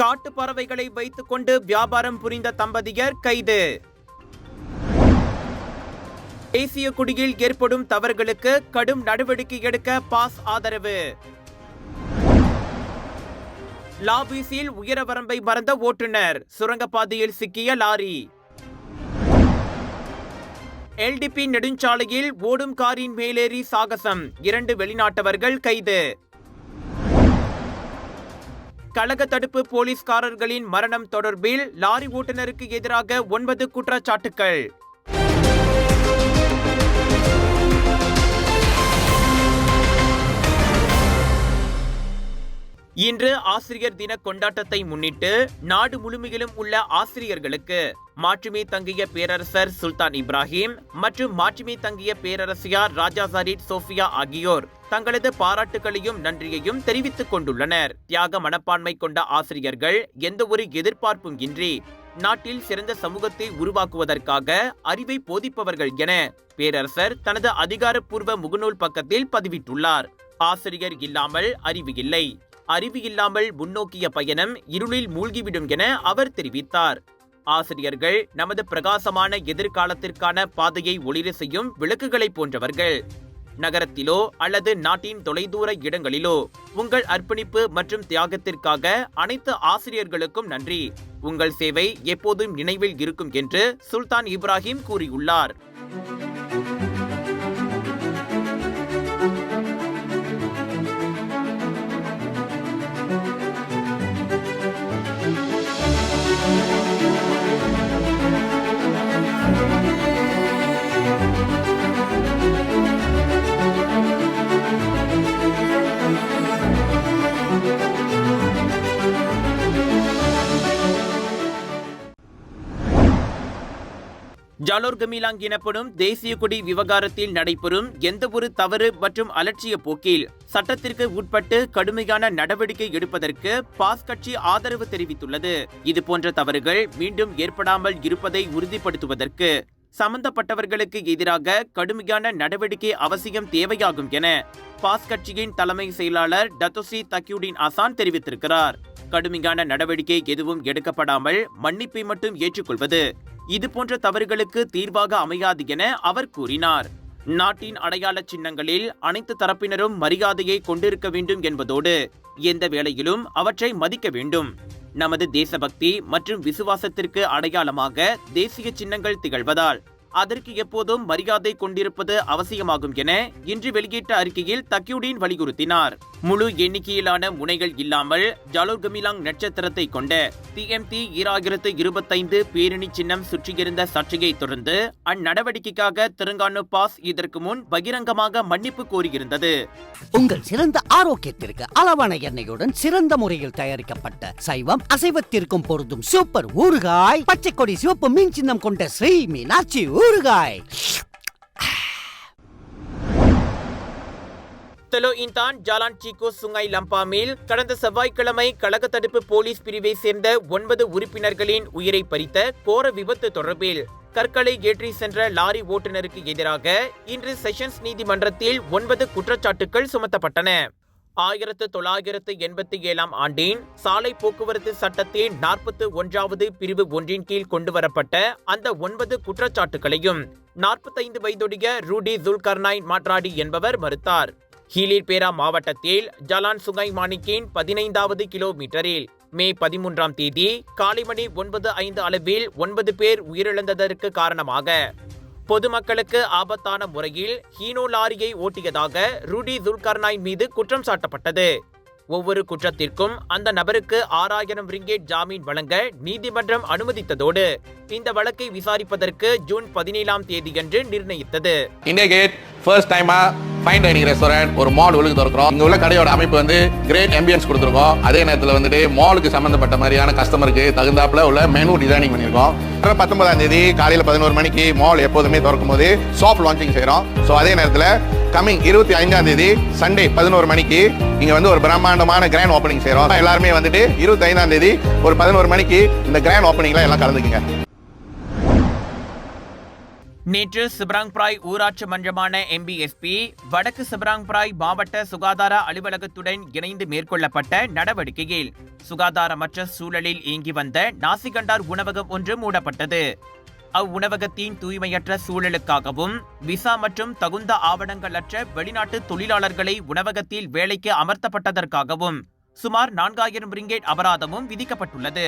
காட்டு பறவைகளை வைத்துக் கொண்டு வியாபாரம் புரிந்த தம்பதியர் கைது. தேசிய கொடியில் ஏற்படும் தவறுகளுக்கு கடும் நடவடிக்கை எடுக்க பாஸ் ஆதரவு. லாபீஸில் உயர வரம்பை மறந்த ஓட்டுநர், சுரங்கப்பாதையில் சிக்கிய லாரி. எல்டிபி நெடுஞ்சாலையில் ஓடும் காரின் மேலேறி சாகசம், 2 வெளிநாட்டவர்கள் கைது. கழக தடுப்பு போலீஸ்காரர்களின் மரணம் தொடர்பில் லாரி ஓட்டுநருக்கு எதிராக 9 குற்றச்சாட்டுகள். இன்று ஆசிரியர் தின கொண்டாட்டத்தை முன்னிட்டு நாடு முழுமையிலும் உள்ள ஆசிரியர்களுக்கு மாட்சிமை தங்கிய பேரரசர் சுல்தான் இப்ராஹிம் மற்றும் மாட்சிமை தங்கிய பேரரசியார் ராஜா ஜரீட் சோஃபியா ஆகியோர் தங்களது பாராட்டுகளையும் நன்றியையும் தெரிவித்துக் கொண்டுள்ளனர். தியாக மனப்பான்மை கொண்ட ஆசிரியர்கள் எந்த ஒரு எதிர்பார்ப்பும் இன்றி நாட்டில் சிறந்த சமூகத்தை உருவாக்குவதற்காக அறிவை போதிப்பவர்கள் என பேரரசர் தனது அதிகாரப்பூர்வ முகநூல் பக்கத்தில் பதிவிட்டுள்ளார். ஆசிரியர் இல்லாமல் அறிவு இல்லை, அறிவு இல்லாமல் முன்னோக்கிய பயணம் இருளில் மூழ்கிவிடும் என அவர் தெரிவித்தார். ஆசிரியர்கள் நமது பிரகாசமான எதிர்காலத்திற்கான பாதையை ஒளிர செய்யும் விளக்குகளை போன்றவர்கள். நகரத்திலோ அல்லது நாட்டின் தொலைதூர இடங்களிலோ உங்கள் அர்ப்பணிப்பு மற்றும் தியாகத்திற்காக அனைத்து ஆசிரியர்களுக்கும் நன்றி. உங்கள் சேவை எப்போதும் நினைவில் இருக்கும் என்று சுல்தான் இப்ராஹிம் கூறியுள்ளார். ஜாலோர் கமிலாங் எனப்படும் தேசிய கொடி விவகாரத்தில் நடைபெறும் எந்த ஒரு தவறு மற்றும் அலட்சிய போக்கில் சட்டத்திற்கு உட்பட்டு கடுமையான நடவடிக்கை எடுப்பதற்கு பாஸ் கட்சி ஆதரவு தெரிவித்துள்ளது. இதுபோன்ற தவறுகள் மீண்டும் ஏற்படாமல் இருப்பதை உறுதிப்படுத்துவதற்கு சம்பந்தப்பட்டவர்களுக்கு எதிராக கடுமையான நடவடிக்கை அவசியம் தேவையாகும் என பாஸ் கட்சியின் தலைமை செயலாளர் டத்தோஸ்ரீ தக்யூடின் அசான் தெரிவித்திருக்கிறார். கடுமையான நடவடிக்கை எதுவும் எடுக்கப்படாமல் மன்னிப்பை மட்டும் ஏற்றுக்கொள்வது இதுபோன்ற தவறுகளுக்கு தீர்வாக அமையாது என அவர் கூறினார். நாட்டின் அடையாள சின்னங்களில் அனைத்து தரப்பினரும் மரியாதையை கொண்டிருக்க வேண்டும் என்பதோடு எந்த வேளையிலும் அவற்றை மதிக்க வேண்டும். நமது தேசபக்தி மற்றும் விசுவாசத்திற்கு அடையாளமாக தேசிய சின்னங்கள் திகழ்வதால் அதற்கு எப்போதும் மரியாதை கொண்டிருப்பது அவசியமாகும் என இன்று வெளியிட்ட அறிக்கையில் தக்யூடின் வலியுறுத்தினார். முழு எண்ணிக்கையிலான முனைகள் இல்லாமல் ஜாலோர் கமிலாங் நட்சத்திரத்தை கொண்ட TMT 2025 பேரணி சின்னம் சுற்றியிருந்த சர்ச்சையை தொடர்ந்து அந்நடவடிக்கைக்காக தெலுங்கானா பாஸ் இதற்கு முன் பகிரங்கமாக மன்னிப்பு கோரியிருந்தது. உங்கள் சிறந்த ஆரோக்கியத்திற்கு அளவான எண்ணெயுடன் சிறந்த முறையில் தயாரிக்கப்பட்ட சைவம் அசைவத்திற்கும் பொருந்தும் சூப்பர் ஊறுகாய், பச்சை கொடி சிவப்பு மீன் சின்னம் கொண்ட ஸ்ரீ மீனாட்சி ஊறுகாய். தெலோ இன்தான் ஜாலான் சீகோ சுங்காய் லம்பாமில் கடந்த செவ்வாய்க்கிழமை கழக தடுப்பு போலீஸ் பிரிவை சேர்ந்த 9 உறுப்பினர்களின் உயிரை பறித்த கோர விபத்து தொடர்பில் கற்களை ஏற்றி சென்ற லாரி ஓட்டுநருக்கு எதிராக இன்று செஷன்ஸ் நீதிமன்றத்தில் 9 குற்றச்சாட்டுகள் சுமத்தப்பட்டன. 1987 ஆண்டின் சாலை போக்குவரத்து சட்டத்தின் 41வது பிரிவு 1 கீழ் கொண்டுவரப்பட்ட அந்த 9 குற்றச்சாட்டுகளையும் 45 வயதுடைய ரூடி ஜுல்கர்னைன் மாட்ராடி என்பவர் மறுத்தார். ஹீலிர்பேரா மாவட்டத்தில் ஜலான் சுங்காய் மாணிக்கின் 15வது கிலோமீட்டரில் மே 13ஆம் தேதி காலை மணி 9:05 அளவில் 9 பேர் உயிரிழந்ததற்கு காரணமாக பொதுமக்களுக்கு ஆபத்தான முறையில் ஹீனோ லாரியை ஓட்டியதாக ரூடி ஜுல்கர்னைன் மீது குற்றம் சாட்டப்பட்டது. ஒவ்வொரு குற்றத்திற்கும் அந்த நபருக்கு 6000 ரிங்கேட் ஜாமீன் வழங்க நீதிமன்றம் அனுமதித்ததோடு இந்த வழக்கை விசாரிப்பதற்கு ஜூன் 17ஆம் தேதியன்று நிர்ணயித்தது. இந்தியா கேட் ஃபர்ஸ்ட் டைமா ஃபைன் டைனிங் ரெஸ்டாரண்ட் ஒரு மால் ஒழுங்கு திறக்கிறோம். இங்க உள்ள கடையோட அமைப்பு வந்து கிரேட் ஆம்பியன்ஸ் கொடுத்துருக்கோம். அதே நேரத்தில் வந்துட்டு மாலுக்கு சம்பந்தப்பட்ட மாதிரியான கஸ்டமருக்கு தகுந்தாப்புல உள்ள மெனு டிசைனிங் பண்ணியிருக்கோம். 19ஆம் தேதி காலையில் 11 மணிக்கு மால் எப்போதுமே திறக்கும் போது சாஃப்ட் லான்ச்சிங் செய்கிறோம். ஸோ அதே நேரத்தில் கமிங் 25ஆம் தேதி சண்டே 11 மணிக்கு இங்க வந்து ஒரு பிரம்மாண்டமான கிராண்ட் ஓப்பனிங் செய்கிறோம். எல்லாருமே வந்துட்டு 25ஆம் தேதி ஒரு 11 மணிக்கு இந்த கிராண்ட் ஓப்பனிங்ல எல்லாம் கலந்துக்குங்க. நேற்று சிப்ராங்பிராய் ஊராட்சி மன்றமான MBSP வடக்கு சிப்ராங்பிராய் மாவட்ட சுகாதார அலுவலகத்துடன் இணைந்து மேற்கொள்ளப்பட்ட நடவடிக்கையில் சுகாதாரமற்ற சூழலில் இயங்கி வந்த நாசிகண்டார் உணவகம் ஒன்று மூடப்பட்டது. அவ்வுணவகத்தின் தூய்மையற்ற சூழலுக்காகவும் விசா மற்றும் தகுந்த ஆவணங்களற்ற வெளிநாட்டு தொழிலாளர்களை உணவகத்தில் வேலைக்கு அமர்த்தப்பட்டதற்காகவும் சுமார் 4000 ரிங்கேட் அபராதமும் விதிக்கப்பட்டுள்ளது.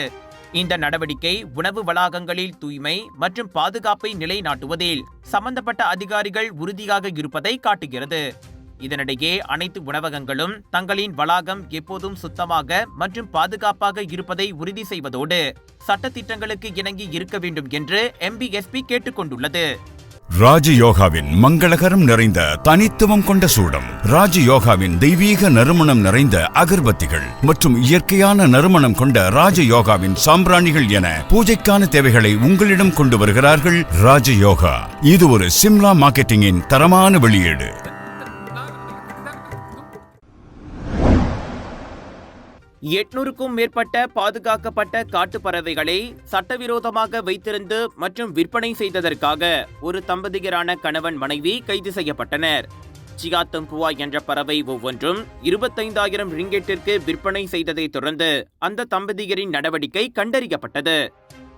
இந்த நடவடிக்கை உணவு வளாகங்களில் தூய்மை மற்றும் பாதுகாப்பை நிலைநாட்டுவதில் சம்பந்தப்பட்ட அதிகாரிகள் உறுதியாக இருப்பதை காட்டுகிறது. இதனிடையே அனைத்து உணவகங்களும் தங்களின் வளாகம் எப்போதும் சுத்தமாக மற்றும் பாதுகாப்பாக இருப்பதை உறுதி செய்வதோடு சட்டத்திட்டங்களுக்கு இணங்கி இருக்க வேண்டும் என்று MBSP கேட்டுக்கொண்டுள்ளது. ராஜயோகாவின் மங்களகரம் நிறைந்த தனித்துவம் கொண்ட சூடம், ராஜயோகாவின் தெய்வீக நறுமணம் நிறைந்த அகர்பத்திகள் மற்றும் இயற்கையான நறுமணம் கொண்ட ராஜயோகாவின் சாம்பிராணிகள் என பூஜைக்கான தேவைகளை உங்களிடம் கொண்டு வருகிறார்கள் ராஜயோகா. இது ஒரு சிம்லா மார்க்கெட்டிங்கின் தரமான வெளியீடு. எட்நூறுக்கும் மேற்பட்ட பாதுகாக்கப்பட்ட காட்டுப் பறவைகளை சட்டவிரோதமாக வைத்திருந்து மற்றும் விற்பனை செய்ததற்காக ஒரு தம்பதியரான கணவன் மனைவி கைது செய்யப்பட்டனர். சியா தம்புவா என்ற பறவை ஒவ்வொன்றும் 25,000 ரிங்கெட்டிற்கு விற்பனை செய்ததை தொடர்ந்து அந்த தம்பதியரின் நடவடிக்கை கண்டறியப்பட்டது.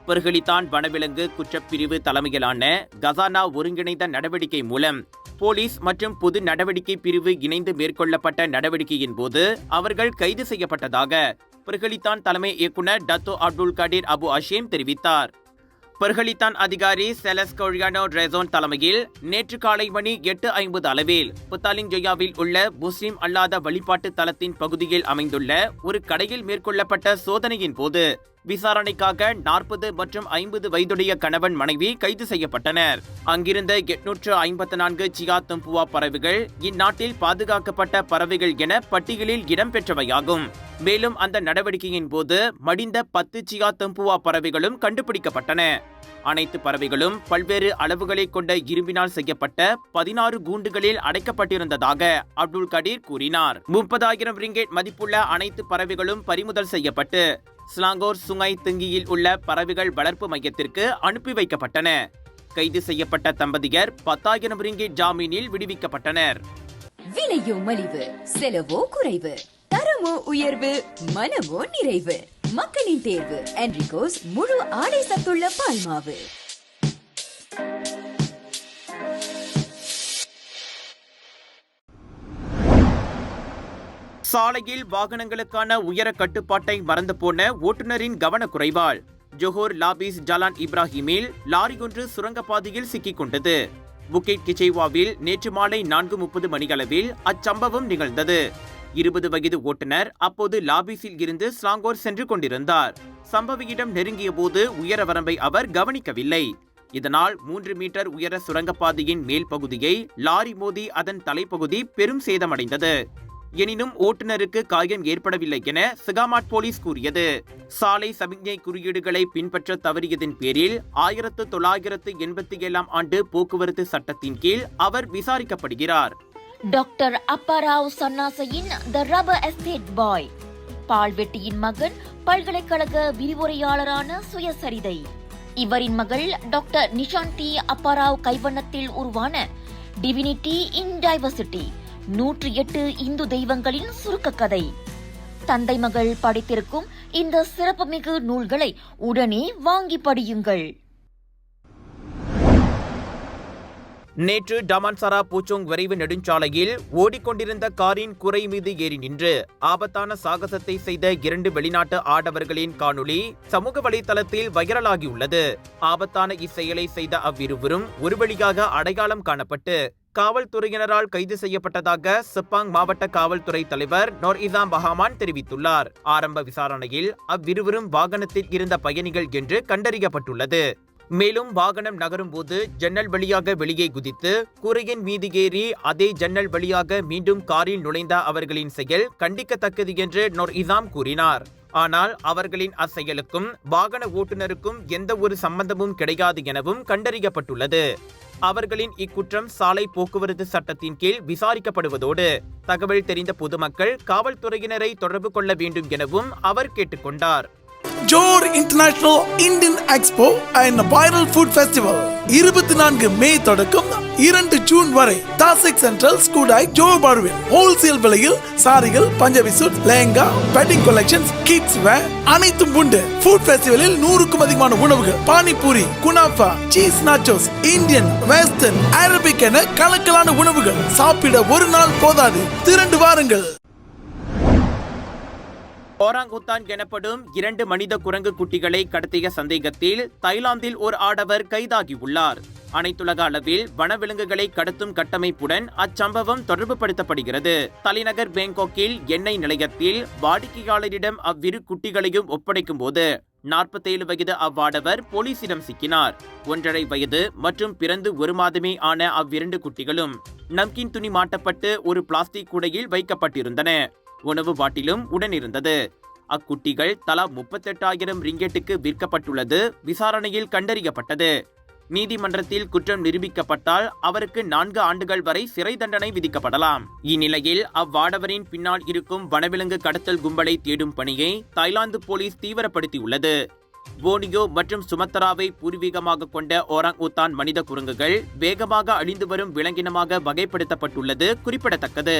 பர்களித்தான் வனவிலங்கு குற்றப்பிரிவு தலைமையிலான கசானா ஒருங்கிணைந்த நடவடிக்கை மூலம் போலீஸ் மற்றும் பொது நடவடிக்கை பிரிவு இணைந்து மேற்கொள்ளப்பட்ட நடவடிக்கையின் போது அவர்கள் கைது செய்யப்பட்டதாக பர்களித்தான் தலைமை இயக்குனர் டத்தோ அப்துல் கடீர் அபு அஷீம் தெரிவித்தார். பர்களித்தான் அதிகாரி செலஸ் கொழியானோ ரெசோன் தலைமையில் நேற்று காலை மணி 8:50 அளவில் புத்தாலிங்ஜொயாவில் உள்ள முஸ்லிம் அல்லாத வழிபாட்டு தலத்தின் பகுதியில் அமைந்துள்ள ஒரு கடையில் மேற்கொள்ளப்பட்ட சோதனையின் போது விசாரணைக்காக 40 மற்றும் 50 வயதுடைய கணவன் மனைவி கைது செய்யப்பட்டனர். அங்கிருந்த 854 சியா தம்புவா பறவைகள் இந்நாட்டில் பாதுகாக்கப்பட்ட பறவைகள் என பட்டியலில் இடம்பெற்றவையாகும். மேலும் அந்த நடவடிக்கையின் போது மடிந்த 10 சியா தம்புவா பறவைகளும் கண்டுபிடிக்கப்பட்டன. அனைத்து பறவைகளும் பல்வேறு அளவுகளை கொண்ட இரும்பினால் செய்யப்பட்ட 16 கூண்டுகளில் அடைக்கப்பட்டிருந்ததாக அப்துல் கடீர் கூறினார். 30,000 ரிங்கேட் மதிப்புள்ள அனைத்து பறவைகளும் பறிமுதல் செய்யப்பட்டு ஸ்லாங்கோர் சுங்கை திங்கியில் உள்ள பறவைகள் வளர்ப்பு மையத்திற்கு அனுப்பி வைக்கப்பட்டன. கைது செய்யப்பட்ட தம்பதியர் 10,000 ரிங்கேட் ஜாமீனில் விடுவிக்கப்பட்டனர். விலையோ மலிவு, செலவோ குறைவு, தரமோ உயர்வு, மனமோ நிறைவு. மக்களின் தேர்வு என்ரிகோஸ் முழு ஆடை சத்துள்ள பால்மாவு. சாலையில் வாகனங்களுக்கான உயர கட்டுப்பாட்டை மறந்து போன ஓட்டுநரின் கவனக்குறைவால் ஜோஹர் லாபிஸ் ஜலான் இப்ராஹிமில் லாரி ஒன்று சுரங்கப்பாதையில் சிக்கிக் கொண்டது. புக்கெட் கிச்சேவாவில் நேற்று மாலை 4:30 மணியளவில் அச்சம்பவம் நிகழ்ந்தது. 20 வயது ஓட்டுநர் அப்போது லாபிஸில் இருந்து ஸ்லாங்கோர் சென்று கொண்டிருந்தார். சம்பவ இடம் நெருங்கிய போது உயர வரம்பை அவர் கவனிக்கவில்லை. இதனால் 3 மீட்டர் உயர சுரங்கப்பாதையின் மேல் பகுதியை லாரி மோதி அதன் தலைப்பகுதி பெரும் சேதமடைந்தது. எனினும் ஓட்டுநருக்கு காயம் ஏற்படவில்லை என சிகாமாட் போலீஸ் கூறியது. சாலை சமிக்ஞை குறியீடுகளை பின்பற்ற தவறியதன் பேரில் 1987 ஆண்டு போக்குவரத்து சட்டத்தின் கீழ் அவர் விசாரிக்கப்படுகிறார். டாக்டர் அப்பாராவ் சன்னாசையின் த ரப்பர் எஸ்டேட் பாய், பால்வெட்டியின் மகன், பல்கலைக்கழக விரிவுரையாளரான சுயசரிதை. இவரின் மகள் டாக்டர் நிஷாந்தி அப்பாராவ் கைவண்ணத்தில் உருவான டிவினிட்டி இன் டைவர்சிட்டி 108 இந்து தெய்வங்களின் சுருக்க கதை. தந்தை மகள் படித்திருக்கும் இந்த சிறப்புமிகு நூல்களை உடனே வாங்கி படியுங்கள். நேற்று டமான்சாரா பூச்சோங் விரைவு நெடுஞ்சாலையில் ஓடிக்கொண்டிருந்த காரின் குறை மீது ஏறி நின்று ஆபத்தான சாகசத்தை செய்த 2 வெளிநாட்டு ஆடவர்களின் காணொளி சமூக வலைதளத்தில் வைரலாகியுள்ளது. ஆபத்தான இச்செயலை செய்த அவ்விருவரும் ஒரு வழியாக அடையாளம் காணப்பட்டு காவல்துறையினரால் கைது செய்யப்பட்டதாக செப்பாங் மாவட்ட காவல்துறை தலைவர் நோர் இசாம் பஹாமான் தெரிவித்துள்ளார். ஆரம்ப விசாரணையில் அவ்விருவரும் வாகனத்தில் இருந்த பயணிகள் என்று கண்டறியப்பட்டுள்ளது. மேலும் வாகனம் நகரும் போது ஜன்னல் வழியாக வெளியே குதித்து கூரையின் மீது ஏறி அதே ஜன்னல் வழியாக மீண்டும் காரில் நுழைந்த அவர்களின் செயல் கண்டிக்கத்தக்கது என்று நோர் இசாம் கூறினார். ஆனால் அவர்களின் அச்செயலுக்கும் வாகன ஓட்டுநருக்கும் எந்த ஒரு சம்பந்தமும் கிடையாது எனவும் கண்டறியப்பட்டுள்ளது. அவர்களின் இக்குற்றம் சாலை போக்குவரத்து சட்டத்தின் கீழ் விசாரிக்கப்படுவதோடு தகவல் தெரிந்த பொதுமக்கள் காவல்துறையினரை தொடர்பு கொள்ள வேண்டும் எனவும் அவர் கேட்டுக்கொண்டார். Johor international Indian expo and viral food festival 24 May தொடக்கம் 2 ஜூன் வரை தாசிக் சென்ட்ரல் ஸ்கூடாய் ஜோர் பார்வில் ஹோல்சேல் விலையில் சாரிகள், Punjabi suit, lehenga, wedding collections, kids wear அனைத்தும் உண்டு. ஃபுட் ஃபெஸ்டிவலில் 100க்கும் அதிகமான உணவுகள், பானிபூரி, குனாஃபா, cheese nachos, Indian, western, Arabic என கலக்கலான உணவுகள். சாப்பிட ஒரு நாள் போதாது, திரண்டு வாருங்கள். ஓராங்குத்தான் எனப்படும் 2 மனித குரங்கு குட்டிகளை கடத்திய சந்தேகத்தில் தாய்லாந்தில் ஒரு ஆடவர் கைதாகியுள்ளார். அனைத்துலக அளவில் வனவிலங்குகளை கடத்தும் கட்டமைப்புடன் அச்சம்பவம் தொடர்புபடுத்தப்படுகிறது. தலைநகர் பேங்காக்கில் எண்ணெய் நிலையத்தில் வாடிக்கையாளரிடம் அவ்விரு குட்டிகளையும் ஒப்படைக்கும் போது 47 வயது அவ்வாடவர் போலீசிடம் சிக்கினார். 1.5 வயது மற்றும் பிறந்து 1 மாதமே ஆன அவ்விரண்டு குட்டிகளும் நம்கின் துணி மாட்டப்பட்டு ஒரு பிளாஸ்டிக் கூடையில் வைக்கப்பட்டிருந்தன. உணவு பாட்டிலும் உடனிருந்தது. அக்குட்டிகள் தலா 38,000 ரிங்கெட்டுக்கு விற்கப்பட்டுள்ளது விசாரணையில் கண்டறியப்பட்டது. நீதிமன்றத்தில் குற்றம் நிரூபிக்கப்பட்டால் அவருக்கு 4 ஆண்டுகள் வரை சிறை தண்டனை விதிக்கப்படலாம். இந்நிலையில் அவ்வாடவரின் பின்னால் இருக்கும் வனவிலங்கு கடத்தல் கும்பலை தேடும் பணியை தாய்லாந்து போலீஸ் தீவிரப்படுத்தியுள்ளது. போனியோ மற்றும் சுமத்ராவை பூர்வீகமாக கொண்ட ஓராங்குத்தான் மனித குரங்குகள் வேகமாக அழிந்து வரும் விலங்கினமாக வகைப்படுத்தப்பட்டுள்ளது குறிப்பிடத்தக்கது.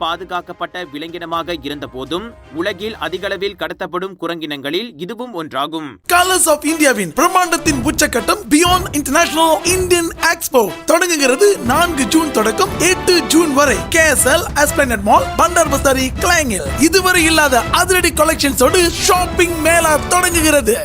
பாதுகாக்கப்பட்ட விலங்கினமாக இருந்த போதும் உலகில் அதிகளவில் கடத்தப்படும் குரங்கினங்களில் இதுவும் ஒன்றாகும். கலர்ஸ் ஆஃப் இந்தியாவின் பிரம்மாண்டத்தின் உச்சக்கட்டம் பியாண்ட் இன்டர்நேஷனல் இந்தியன் எக்ஸ்போ தொடங்குகிறது 4 ஜூன் தொடக்கம் 8 ஜூன் வரை KSL எஸ்பிளனட் மால், பண்டார் பஸ்தாரி, கிளாங்கில். இதுவரை இல்லாத அதிரடி கலெக்ஷன்ஸோடு ஷாப்பிங் மேளா தொடங்குகிறது.